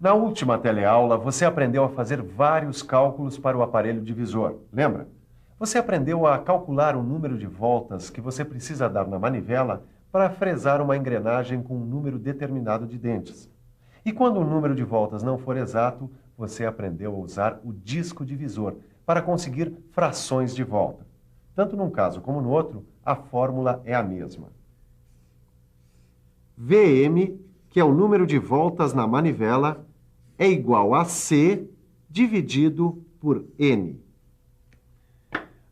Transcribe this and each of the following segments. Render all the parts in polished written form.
Na última teleaula, você aprendeu a fazer vários cálculos para o aparelho divisor, lembra? Você aprendeu a calcular o número de voltas que você precisa dar na manivela para fresar uma engrenagem com um número determinado de dentes. E quando o número de voltas não for exato, você aprendeu a usar o disco divisor para conseguir frações de volta. Tanto num caso como no outro, a fórmula é a mesma. VM, que é o número de voltas na manivela, é igual a C dividido por N.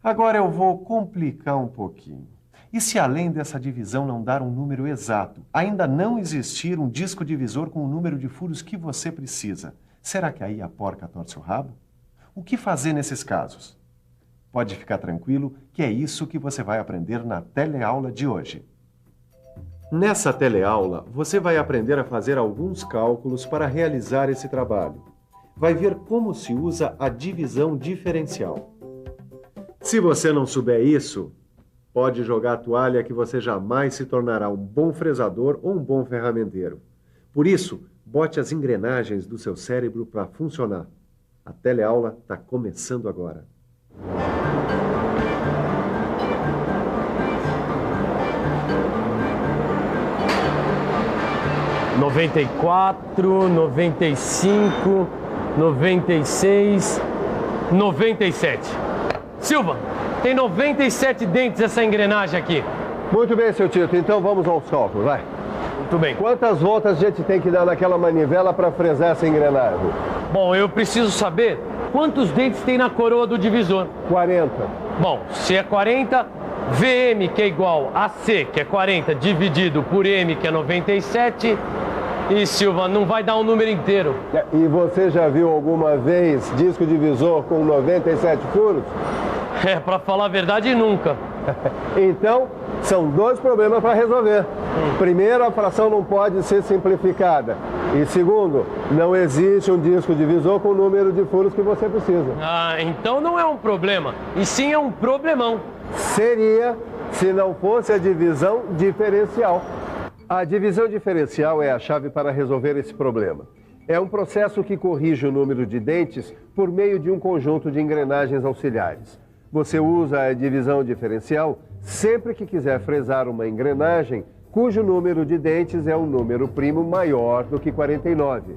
Agora eu vou complicar um pouquinho. E se além dessa divisão não dar um número exato, ainda não existir um disco divisor com o número de furos que você precisa, será que aí a porca torce o rabo? O que fazer nesses casos? Pode ficar tranquilo que é isso que você vai aprender na teleaula de hoje. Nessa teleaula, você vai aprender a fazer alguns cálculos para realizar esse trabalho. Vai ver como se usa a divisão diferencial. Se você não souber isso, pode jogar a toalha que você jamais se tornará um bom fresador ou um bom ferramenteiro. Por isso, bote as engrenagens do seu cérebro para funcionar. A teleaula está começando agora. Noventa e quatro, 95, 96, 97. Silva, tem 97 dentes essa engrenagem aqui. Muito bem, seu Tito. Então vamos aos cálculos, vai. Muito bem. Quantas voltas a gente tem que dar naquela manivela para fresar essa engrenagem? Bom, eu preciso saber quantos dentes tem na coroa do divisor. 40. Bom, se é 40, VM, que é igual a C, que é 40, dividido por M, que é 97... E, Silva, não vai dar um número inteiro. E você já viu alguma vez disco divisor com 97 furos? Pra falar a verdade, nunca. Então, são dois problemas para resolver. Primeiro, a fração não pode ser simplificada. E segundo, não existe um disco divisor com o número de furos que você precisa. Ah, então não é um problema, e sim é um problemão. Seria se não fosse a divisão diferencial. A divisão diferencial é a chave para resolver esse problema. É um processo que corrige o número de dentes por meio de um conjunto de engrenagens auxiliares. Você usa a divisão diferencial sempre que quiser fresar uma engrenagem cujo número de dentes é um número primo maior do que 49.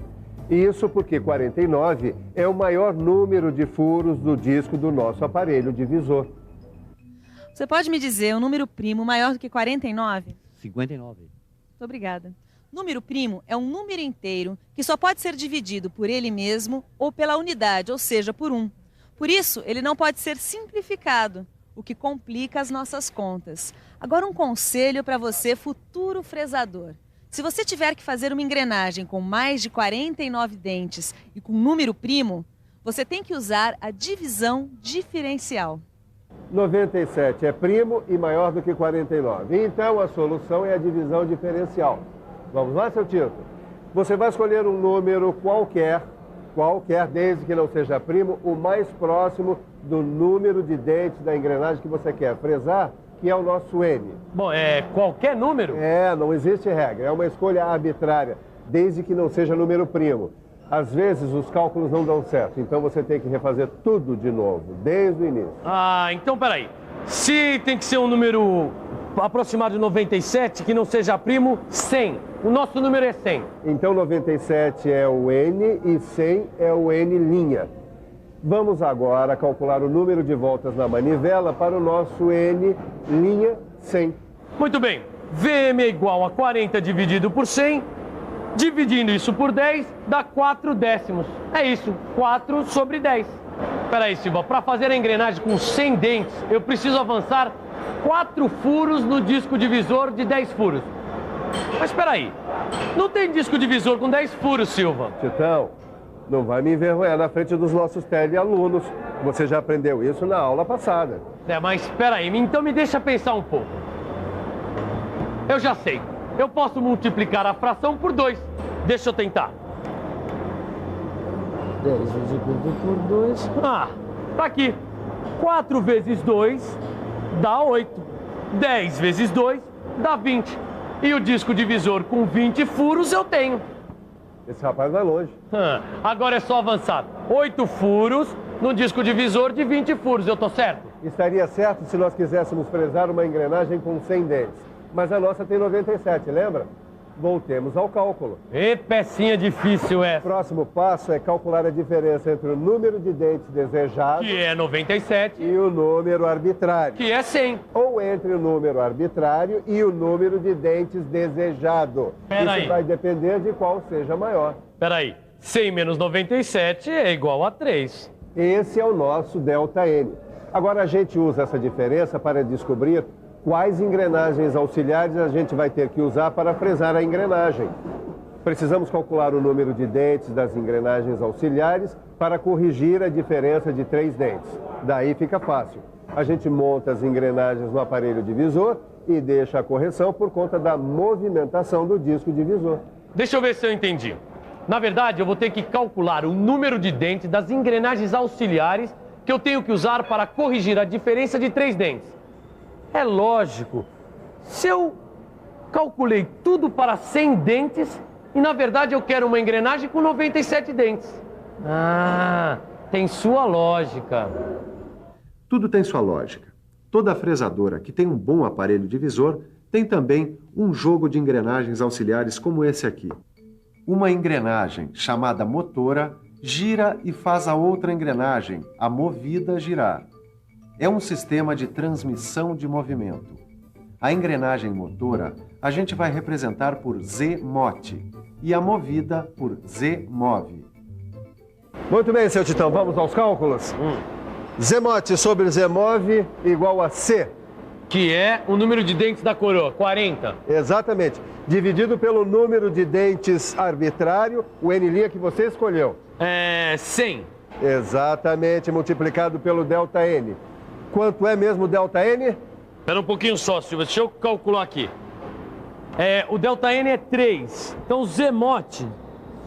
Isso porque 49 é o maior número de furos do disco do nosso aparelho divisor. Você pode me dizer um número primo maior do que 49? 59. Muito obrigada. Número primo é um número inteiro que só pode ser dividido por ele mesmo ou pela unidade, ou seja, por 1. Por isso, ele não pode ser simplificado, o que complica as nossas contas. Agora um conselho para você, futuro fresador. Se você tiver que fazer uma engrenagem com mais de 49 dentes e com número primo, você tem que usar a divisão diferencial. 97 é primo e maior do que 49. Então, a solução é a divisão diferencial. Vamos lá, seu Tito? Você vai escolher um número qualquer, desde que não seja primo, o mais próximo do número de dentes da engrenagem que você quer fresar, que é o nosso N. Bom, é qualquer número? Não existe regra. É uma escolha arbitrária, desde que não seja número primo. Às vezes os cálculos não dão certo, então você tem que refazer tudo de novo, desde o início. Ah, então peraí. Se tem que ser um número aproximado de 97, que não seja primo, 100. O nosso número é 100. Então 97 é o N e 100 é o N'. Vamos agora calcular o número de voltas na manivela para o nosso N'100. Muito bem. VM é igual a 40 dividido por 100. Dividindo isso por 10, dá 4 décimos. É isso, 4 sobre 10. Peraí, Silva, para fazer a engrenagem com 100 dentes, eu preciso avançar 4 furos no disco divisor de 10 furos. Mas peraí, não tem disco divisor com 10 furos, Silva. Titão, não vai me envergonhar na frente dos nossos telealunos. Você já aprendeu isso na aula passada. Mas peraí, então me deixa pensar um pouco. Eu já sei. Eu posso multiplicar a fração por 2. Deixa eu tentar. 10 dividido por 2. Ah, tá aqui. 4 vezes 2 dá 8. 10 vezes 2 dá 20. E o disco divisor com 20 furos eu tenho. Esse rapaz vai longe. Agora é só avançar 8 furos num disco divisor de 20 furos, eu tô certo? Estaria certo se nós quiséssemos fresar uma engrenagem com 100 dentes. Mas a nossa tem 97, lembra? Voltemos ao cálculo. E pecinha difícil O essa. próximo passo é calcular a diferença entre o número de dentes desejado Que é 97, e o número arbitrário. que é 100. Ou entre o número arbitrário e o número de dentes desejado. Pera aí. Isso vai depender de qual seja maior. Peraí, 100 menos 97 é igual a 3. Esse é o nosso ΔN. Agora a gente usa essa diferença para descobrir quais engrenagens auxiliares a gente vai ter que usar para fresar a engrenagem. Precisamos calcular o número de dentes das engrenagens auxiliares para corrigir a diferença de 3 dentes. Daí fica fácil. A gente monta as engrenagens no aparelho divisor e deixa a correção por conta da movimentação do disco divisor. Deixa eu ver se eu entendi. Na verdade, eu vou ter que calcular o número de dentes das engrenagens auxiliares que eu tenho que usar para corrigir a diferença de 3 dentes. É lógico, se eu calculei tudo para 100 dentes e na verdade eu quero uma engrenagem com 97 dentes. Ah, tem sua lógica. Tudo tem sua lógica. Toda fresadora que tem um bom aparelho divisor tem também um jogo de engrenagens auxiliares como esse aqui. Uma engrenagem, chamada motora, gira e faz a outra engrenagem, a movida, girar. É um sistema de transmissão de movimento. A engrenagem motora a gente vai representar por Z-mote e a movida por Z-move. Muito bem, seu Titão, vamos aos cálculos? Z-mote sobre Z-move igual a C. Que é o número de dentes da coroa, 40. Exatamente. Dividido pelo número de dentes arbitrário, o N' que você escolheu. É 100. Exatamente, multiplicado pelo ΔN. Quanto é mesmo ΔN? Espera um pouquinho só, Silvia, deixa eu calcular aqui. O ΔN é 3. Então, Z-mote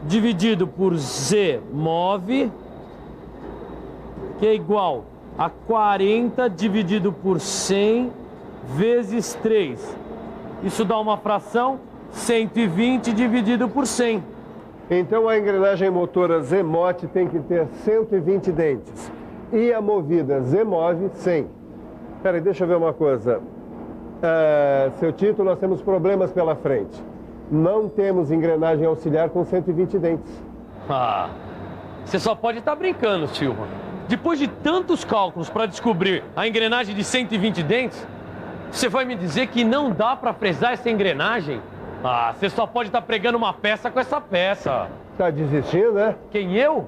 dividido por Z-move, que é igual a 40 dividido por 100 vezes 3. Isso dá uma fração 120 dividido por 100. Então a engrenagem motora Z-mote tem que ter 120 dentes. E a movida Z-move 100. Peraí, deixa eu ver uma coisa. Seu Tito, nós temos problemas pela frente. Não temos engrenagem auxiliar com 120 dentes. Ah, você só pode estar brincando, Silva. Depois de tantos cálculos para descobrir a engrenagem de 120 dentes, você vai me dizer que não dá para fresar essa engrenagem? Ah, você só pode estar pregando uma peça com essa peça. Tá desistindo, né? Quem, eu?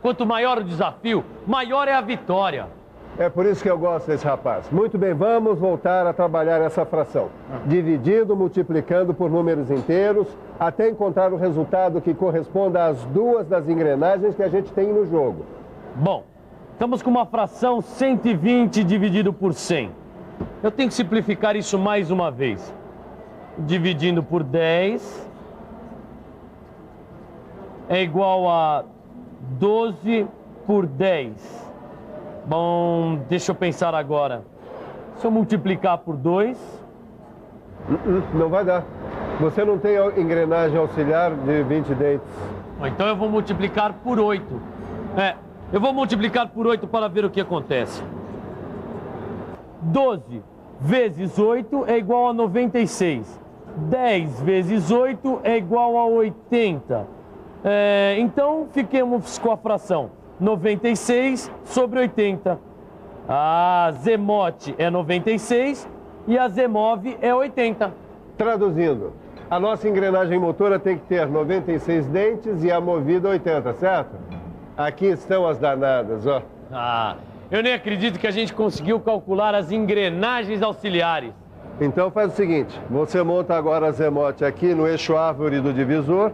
Quanto maior o desafio, maior é a vitória. É por isso que eu gosto desse rapaz. Muito bem, vamos voltar a trabalhar essa fração. Dividindo, multiplicando por números inteiros, até encontrar o resultado que corresponda às duas das engrenagens que a gente tem no jogo. Bom, estamos com uma fração 120 dividido por 100. Eu tenho que simplificar isso mais uma vez. Dividindo por 10 é igual a 12 por 10. Bom, deixa eu pensar agora. Se eu multiplicar por 2... Não vai dar. Você não tem engrenagem auxiliar de 20 dentes. Então eu vou multiplicar por 8. Eu vou multiplicar por 8 para ver o que acontece. 12 vezes 8 é igual a 96. 10 vezes 8 é igual a 80. Então, fiquemos com a fração 96 sobre 80. A Z-mote é 96 e a Z-move é 80. Traduzindo, a nossa engrenagem motora tem que ter 96 dentes e a movida 80, certo? Aqui estão as danadas, ó. Eu nem acredito que a gente conseguiu calcular as engrenagens auxiliares. Então faz o seguinte, você monta agora a Z-mote aqui no eixo árvore do divisor.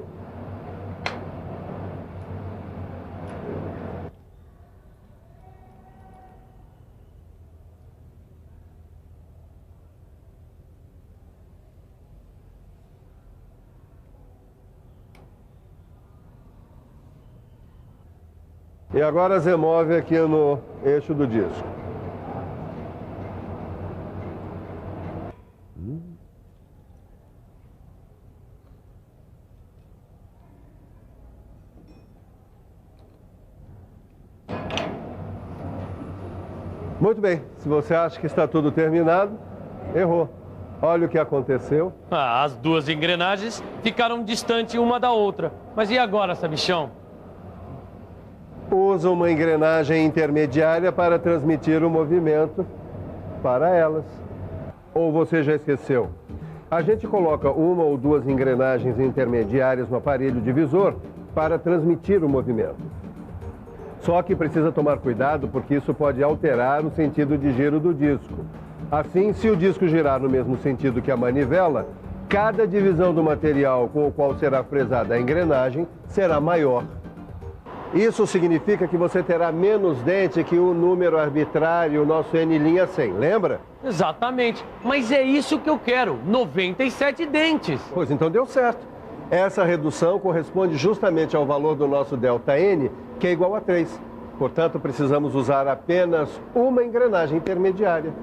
E agora Z-move aqui no eixo do disco. Muito bem, se você acha que está tudo terminado, errou. Olha o que aconteceu. As duas engrenagens ficaram distantes uma da outra. Mas e agora, sabichão? Usa uma engrenagem intermediária para transmitir o movimento para elas. Ou você já esqueceu? A gente coloca uma ou duas engrenagens intermediárias no aparelho divisor para transmitir o movimento. Só que precisa tomar cuidado porque isso pode alterar o sentido de giro do disco. Assim, se o disco girar no mesmo sentido que a manivela, cada divisão do material com o qual será fresada a engrenagem será maior. Isso significa que você terá menos dente que o número arbitrário, o nosso N'100, lembra? Exatamente. Mas é isso que eu quero, 97 dentes. Pois então deu certo. Essa redução corresponde justamente ao valor do nosso ΔN, que é igual a 3. Portanto, precisamos usar apenas uma engrenagem intermediária.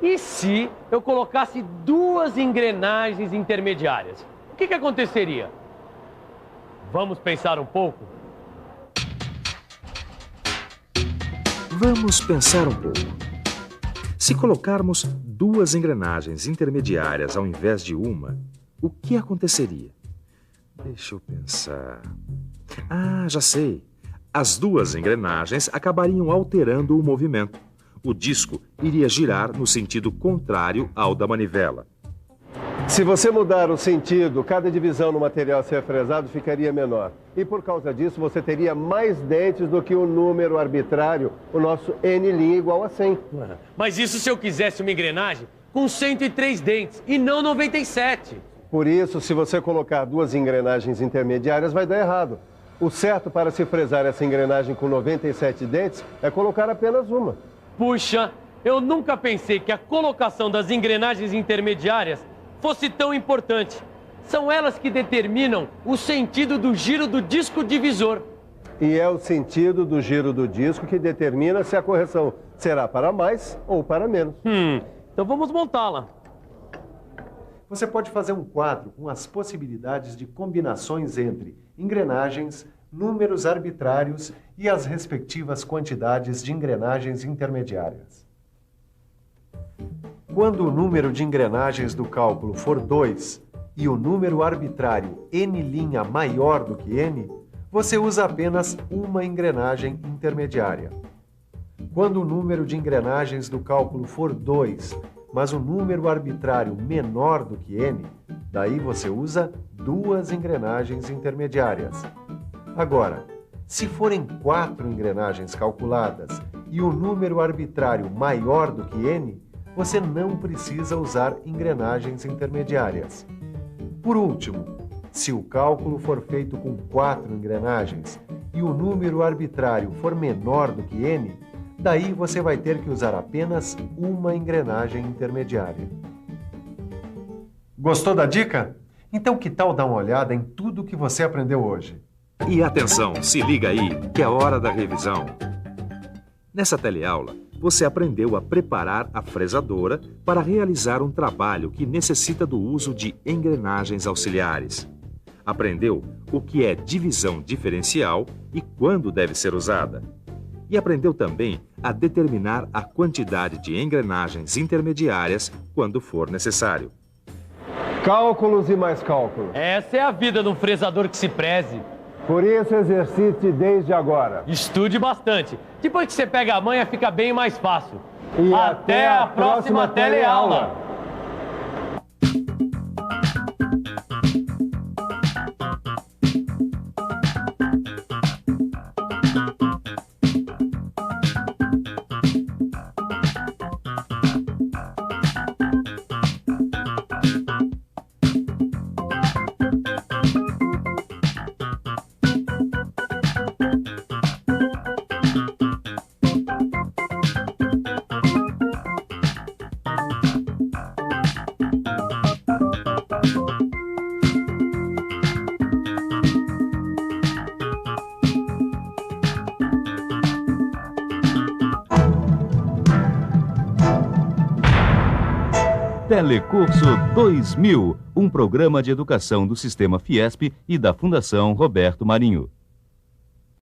E se eu colocasse duas engrenagens intermediárias? O que aconteceria? Vamos pensar um pouco? Vamos pensar um pouco. Se colocarmos duas engrenagens intermediárias ao invés de uma, o que aconteceria? Deixa eu pensar. Já sei. As duas engrenagens acabariam alterando o movimento. O disco iria girar no sentido contrário ao da manivela. Se você mudar o sentido, cada divisão no material a ser fresado ficaria menor. E por causa disso, você teria mais dentes do que o número arbitrário, o nosso N' igual a 100. Mas isso se eu quisesse uma engrenagem com 103 dentes e não 97. Por isso, se você colocar duas engrenagens intermediárias, vai dar errado. O certo para se fresar essa engrenagem com 97 dentes é colocar apenas uma. Puxa, eu nunca pensei que a colocação das engrenagens intermediárias fosse tão importante. São elas que determinam o sentido do giro do disco divisor. E é o sentido do giro do disco que determina se a correção será para mais ou para menos. Então vamos montá-la. Você pode fazer um quadro com as possibilidades de combinações entre engrenagens, números arbitrários e as respectivas quantidades de engrenagens intermediárias. Quando o número de engrenagens do cálculo for 2 e o número arbitrário N' maior do que N, você usa apenas uma engrenagem intermediária. Quando o número de engrenagens do cálculo for 2, mas o número arbitrário menor do que N, daí você usa duas engrenagens intermediárias. Agora, se forem 4 engrenagens calculadas e o número arbitrário maior do que N, você não precisa usar engrenagens intermediárias. Por último, se o cálculo for feito com 4 engrenagens e o número arbitrário for menor do que N, daí você vai ter que usar apenas uma engrenagem intermediária. Gostou da dica? Então que tal dar uma olhada em tudo que você aprendeu hoje? E atenção, se liga aí, que é hora da revisão. Nessa teleaula, você aprendeu a preparar a fresadora para realizar um trabalho que necessita do uso de engrenagens auxiliares. Aprendeu o que é divisão diferencial e quando deve ser usada. E aprendeu também a determinar a quantidade de engrenagens intermediárias quando for necessário. Cálculos e mais cálculos. Essa é a vida de um fresador que se preze. Por isso, exercite desde agora. Estude bastante. Depois que você pega a manha, fica bem mais fácil. E até a próxima teleaula. Telecurso 2000, um programa de educação do Sistema Fiesp e da Fundação Roberto Marinho.